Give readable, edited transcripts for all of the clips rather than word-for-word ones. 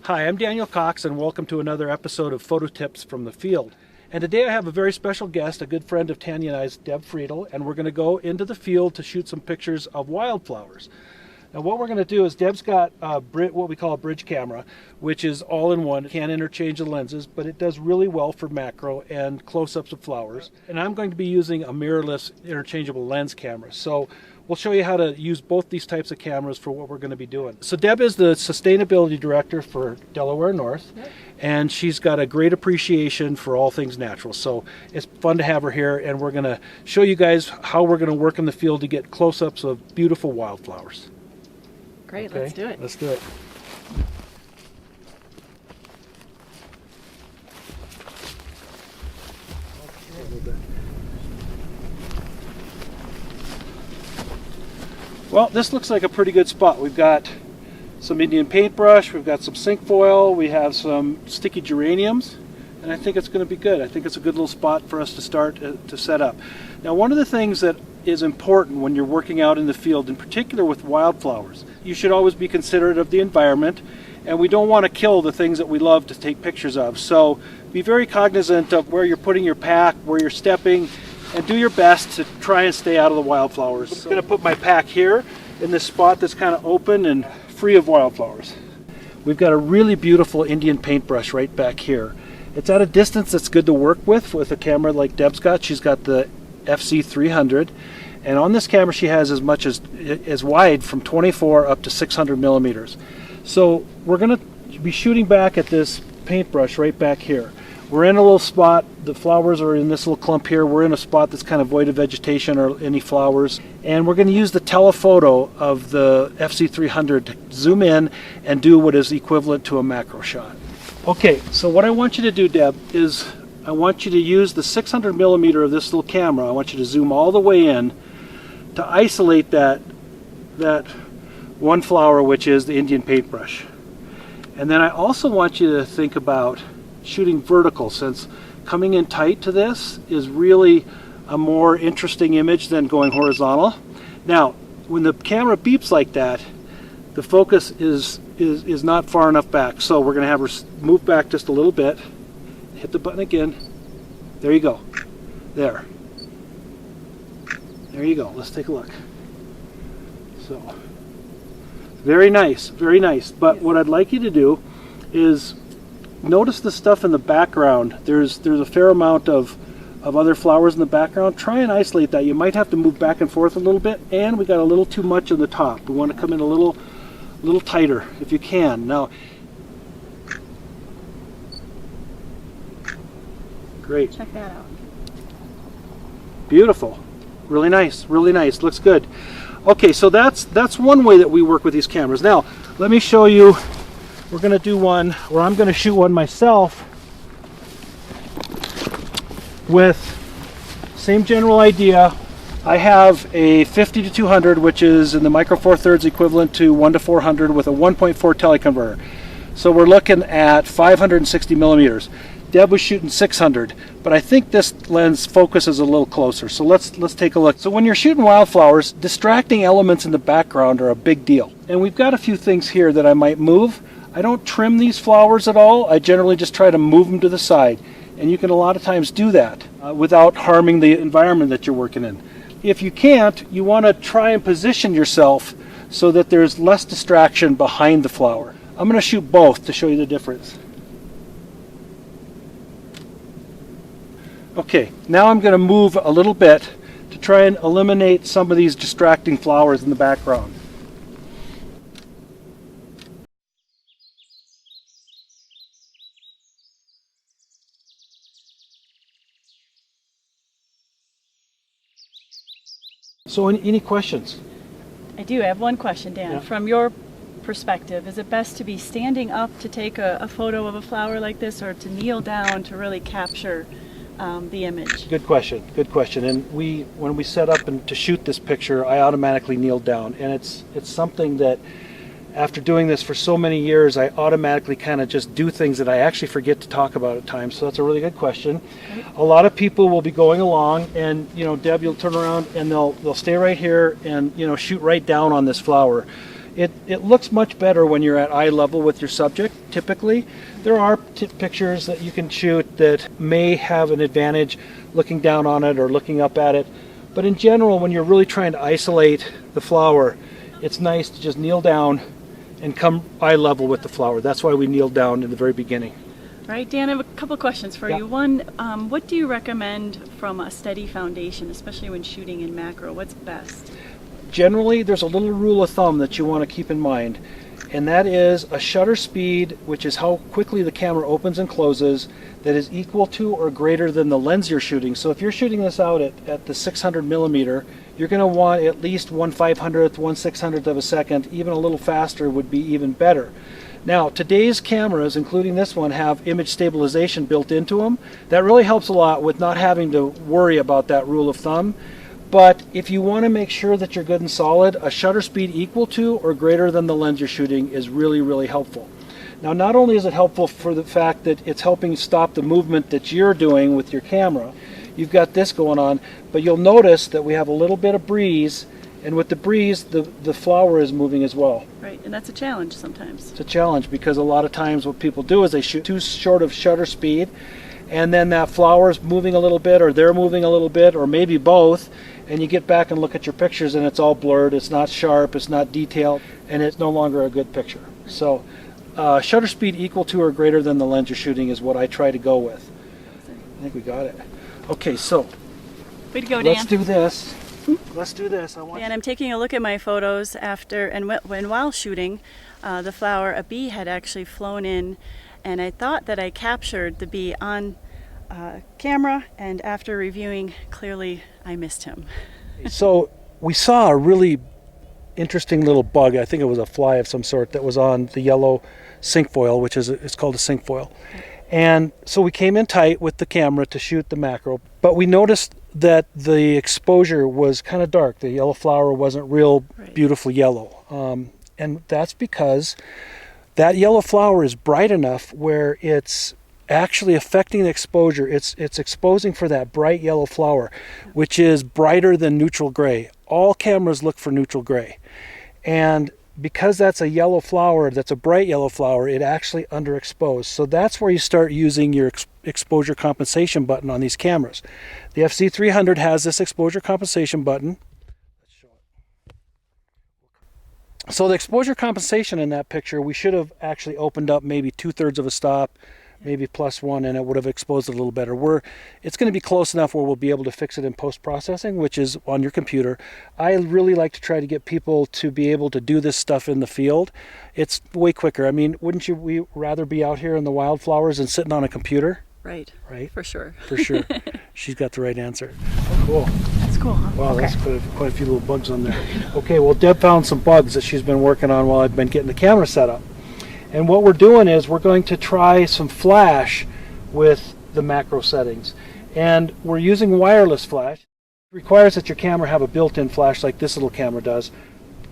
Hi, I'm Daniel Cox and welcome to another episode of Photo Tips from the Field. And today I have a very special guest, a good friend of Tanya and I's, Deb Friedel, and we're going to go into the field to shoot some pictures of wildflowers. Now what we're going to do is Deb's got what we call a bridge camera, which is all-in-one. It can interchange the lenses, but it does really well for macro and close-ups of flowers. And I'm going to be using a mirrorless interchangeable lens camera. So we'll show you how to use both these types of cameras for what we're going to be doing. So Deb is the Sustainability Director for Delaware North, and she's got a great appreciation for all things natural. So it's fun to have her here, and we're going to show you guys how we're going to work in the field to get close-ups of beautiful wildflowers. Great, Okay, let's do it. Let's do it. Well, this looks like a pretty good spot. We've got some Indian paintbrush, we've got some zinc foil, we have some sticky geraniums, and I think it's going to be good. I think it's a good little spot for us to start to set up. Now, one of the things that is important when you're working out in the field, in particular with wildflowers, you should always be considerate of the environment, and we don't want to kill the things that we love to take pictures of. So be very cognizant of where you're putting your pack, where you're stepping, and do your best to try and stay out of the wildflowers. I'm going to put my pack here in this spot that's kind of open and free of wildflowers. We've got a really beautiful Indian paintbrush right back here. It's at a distance that's good to work with a camera like Deb's got. She's got the FC300, and on this camera she has as much as wide from 24 up to 600 millimeters. So we're going to be shooting back at this paintbrush right back here. We're in a little spot, the flowers are in this little clump here. We're in a spot that's kind of void of vegetation or any flowers. And we're going to use the telephoto of the FC300 to zoom in and do what is equivalent to a macro shot. Okay, so what I want you to do, Deb, is I want you to use the 600 millimeter of this little camera. I want you to zoom all the way in to isolate that one flower, which is the Indian paintbrush. And then I also want you to think about shooting vertical, since coming in tight to this is really a more interesting image than going horizontal. Now, when the camera beeps like that, the focus is not far enough back. So we're going to have her move back just a little bit. Hit the button again. There you go. There you go. Let's take a look. So, very nice, very nice. But what I'd like you to do is notice the stuff in the background. There's a fair amount of other flowers in the background. Try and isolate that. You might have to move back and forth a little bit, and we got a little too much on the top. We want to come in a little tighter if you can. Now, great. Check that out. Beautiful. Really nice, really nice. Looks good. Okay, so that's one way that we work with these cameras. Now, let me show you. We're going to do one where I'm going to shoot one myself with same general idea. I have a 50 to 200, which is in the micro four thirds equivalent to 1 to 400 with a 1.4 teleconverter. So we're looking at 560 millimeters. Deb was shooting 600, but I think this lens focuses a little closer. So let's take a look. So when you're shooting wildflowers, distracting elements in the background are a big deal. And we've got a few things here that I might move. I don't trim these flowers at all. I generally just try to move them to the side. And you can a lot of times do that without harming the environment that you're working in. If you can't, you want to try and position yourself so that there's less distraction behind the flower. I'm going to shoot both to show you the difference. Okay, now I'm going to move a little bit to try and eliminate some of these distracting flowers in the background. So any questions? I do. I have one question, Dan. Yeah. From your perspective, is it best to be standing up to take a photo of a flower like this, or to kneel down to really capture the image? Good question. Good question. And when we set up to shoot this picture, I automatically kneeled down, and it's something that after doing this for so many years, I automatically kind of just do things that I actually forget to talk about at times. So that's a really good question. Okay. A lot of people will be going along, and Deb, you'll turn around and they'll stay right here and shoot right down on this flower. It looks much better when you're at eye level with your subject, typically. There are pictures that you can shoot that may have an advantage looking down on it or looking up at it. But in general, when you're really trying to isolate the flower, it's nice to just kneel down and come eye level with the flower. That's why we kneel down in the very beginning. All right, Dan, I have a couple questions for you. One, what do you recommend from a steady foundation, especially when shooting in macro? What's best? Generally, there's a little rule of thumb that you want to keep in mind, and that is a shutter speed, which is how quickly the camera opens and closes, that is equal to or greater than the lens you're shooting. So if you're shooting this out at the 600 millimeter, you're going to want at least 1/500th, 1/600th of a second. Even a little faster would be even better. Now, today's cameras, including this one, have image stabilization built into them. That really helps a lot with not having to worry about that rule of thumb. But if you want to make sure that you're good and solid, a shutter speed equal to or greater than the lens you're shooting is really, really helpful. Now, not only is it helpful for the fact that it's helping stop the movement that you're doing with your camera, you've got this going on, but you'll notice that we have a little bit of breeze, and with the breeze, the flower is moving as well. Right, and that's a challenge sometimes. It's a challenge because a lot of times what people do is they shoot too short of shutter speed, and then that flower's moving a little bit, or they're moving a little bit, or maybe both, and you get back and look at your pictures and it's all blurred, it's not sharp, it's not detailed, and it's no longer a good picture. So shutter speed equal to or greater than the lens you're shooting is what I try to go with. I think we got it. Okay, so Way to go, Dan. let's do this. Let's do this. And I'm taking a look at my photos after, and while shooting the flower, a bee had actually flown in, and I thought that I captured the bee on camera, and after reviewing, clearly I missed him. So we saw a really interesting little bug. I think it was a fly of some sort that was on the yellow cinquefoil, which is it's called a cinquefoil. And so we came in tight with the camera to shoot the macro, but we noticed that the exposure was kind of dark. The yellow flower wasn't real beautiful yellow. And that's because that yellow flower is bright enough where it's actually affecting the exposure. It's exposing for that bright yellow flower, which is brighter than neutral gray. All cameras look for neutral gray. And because that's a yellow flower, that's a bright yellow flower, it actually underexposed. So that's where you start using your exposure compensation button on these cameras. The FC300 has this exposure compensation button. Let's show it. So the exposure compensation in that picture, we should have actually opened up maybe 2/3 of a stop, maybe +1, and it would have exposed it a little better. It's going to be close enough where we'll be able to fix it in post-processing, which is on your computer. I really like to try to get people to be able to do this stuff in the field. It's way quicker. I mean, wouldn't we rather be out here in the wildflowers than sitting on a computer? Right. Right? For sure. For sure. She's got the right answer. Oh, cool. That's cool, huh? Wow, Okay. that's quite a few little bugs on there. Okay, well, Deb found some bugs that she's been working on while I've been getting the camera set up. And what we're doing is we're going to try some flash with the macro settings. And we're using wireless flash. It requires that your camera have a built-in flash like this little camera does.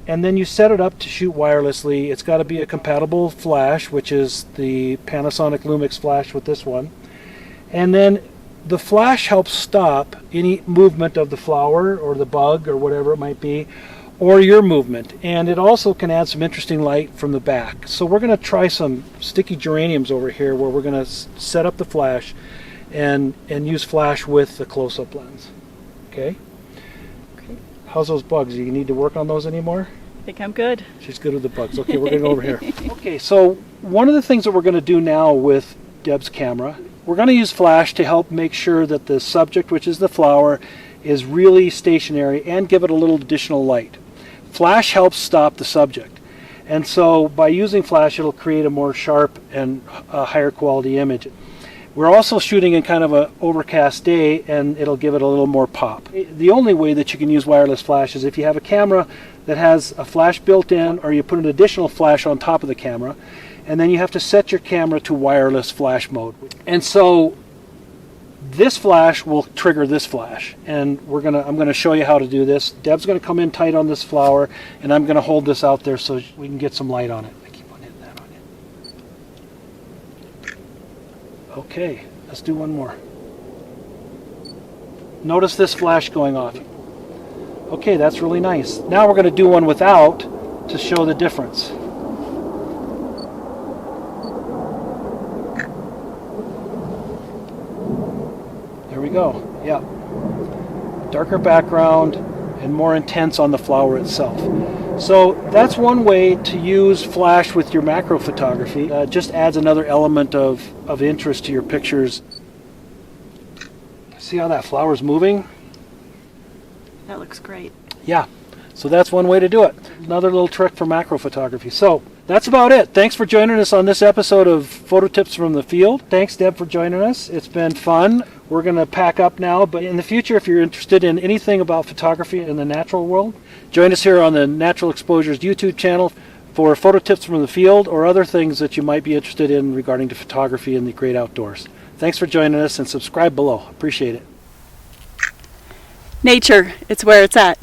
And then you set it up to shoot wirelessly. It's got to be a compatible flash, which is the Panasonic Lumix flash with this one. And then the flash helps stop any movement of the flower or the bug or whatever it might be, or your movement, and it also can add some interesting light from the back. So we're going to try some sticky geraniums over here where we're going to set up the flash and use flash with the close-up lens. Okay? How's those bugs? Do you need to work on those anymore? I think I'm good. She's good with the bugs. Okay, we're going to go over here. Okay, so one of the things that we're going to do now with Deb's camera, we're going to use flash to help make sure that the subject, which is the flower, is really stationary and give it a little additional light. Flash helps stop the subject, and so by using flash it'll create a more sharp and higher quality image. We're also shooting in kind of an overcast day, and it'll give it a little more pop. The only way that you can use wireless flash is if you have a camera that has a flash built in, or you put an additional flash on top of the camera, and then you have to set your camera to wireless flash mode. And so this flash will trigger this flash, and I'm gonna show you how to do this. Deb's gonna come in tight on this flower, and I'm gonna hold this out there so we can get some light on it. I keep on hitting that on you. Okay, let's do one more. Notice this flash going off. Okay, that's really nice. Now we're gonna do one without to show the difference. There we go. Yeah. Darker background and more intense on the flower itself. So that's one way to use flash with your macro photography. Just adds another element of interest to your pictures. See how that flower's moving? That looks great. Yeah, so that's one way to do it. Another little trick for macro photography. So that's about it. Thanks for joining us on this episode of Photo Tips from the Field. Thanks, Deb, for joining us. It's been fun. We're going to pack up now, but in the future, if you're interested in anything about photography in the natural world, join us here on the Natural Exposures YouTube channel for photo tips from the field or other things that you might be interested in regarding to photography in the great outdoors. Thanks for joining us, and subscribe below. Appreciate it. Nature, it's where it's at.